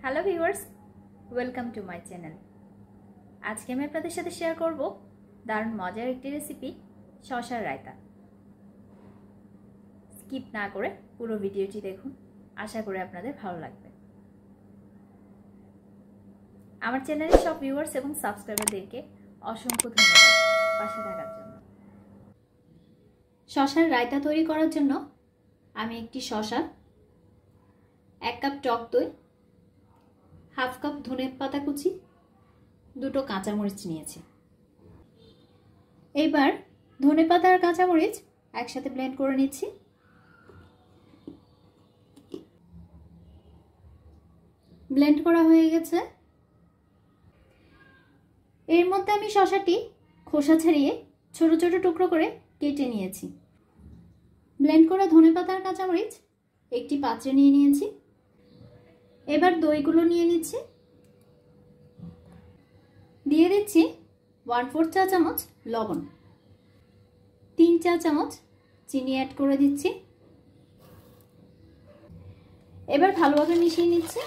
Hello viewers, welcome to my channel. আজকে আমি আপনাদের সাথে শেয়ার করব দারুণ মজার একটি রেসিপি, শসার রায়তা। স্কিপ না করে পুরো ভিডিওটি দেখুন, আশা করি আপনাদের ভালো লাগবে। আমার চ্যানেলের সব ভিউয়ার্স এবং সাবস্ক্রাইবারদেরকে অসংখ্য ধন্যবাদ পাশে থাকার জন্য। শসার রায়তা তৈরি করার জন্য আমি একটি শসা, 1 কাপ টক দই, হাফ কাপ ধনে পাতা কুচি, 2টো কাঁচামরিচ নিয়েছি। এবার ধনে পাতা আর কাঁচামরিচ একসাথে ব্লেন্ড করে নিচ্ছি। ব্লেন্ড করা হয়ে গেছে। এর মধ্যে আমি শসাটি খোসা ছাড়িয়ে ছোট ছোট টুকরো করে কেটে নিয়েছি। ব্লেন্ড করা ধনে পাতা আর কাঁচামরিচ একটি পাত্রে নিয়ে নিয়েছি। এবার দইগুলো নিয়ে নিচ্ছি। দিয়ে দিচ্ছি 1/4 চা চামচ লবণ, 3 চা চামচ চিনি অ্যাড করে দিচ্ছি। এবার ভালোভাবে মিশিয়ে নিচ্ছি।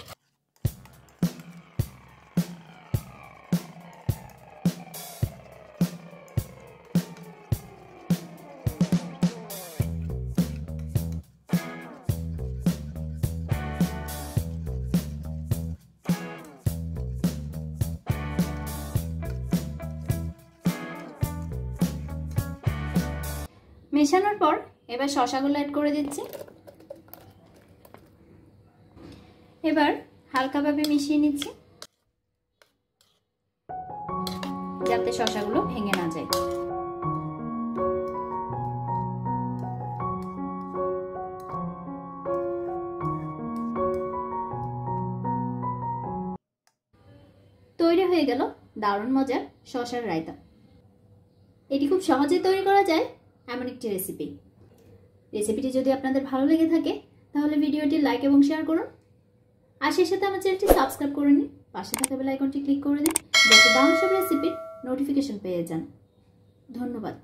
মেশানোর পর এবার শসাগুলো অ্যাড করে দিচ্ছি। এবার হালকাভাবে মিশিয়ে নিচ্ছি যাতে শসাগুলো ভেঙে না যায়। তৈরি হয়ে গেল দারুণ মজার শসার রায়তা। এটি খুব সহজেই তৈরি করা যায় এমন একটি রেসিপিটি যদি আপনাদের ভালো লেগে থাকে তাহলে ভিডিওটি লাইক এবং শেয়ার করুন। আর সেই সাথে আমার চ্যানেলটি সাবস্ক্রাইব করে নিন, পাশে থাকা বেল আইকনটি ক্লিক করে দিন যাতে দারুণ সব রেসিপির নোটিফিকেশন পেয়ে যান। ধন্যবাদ।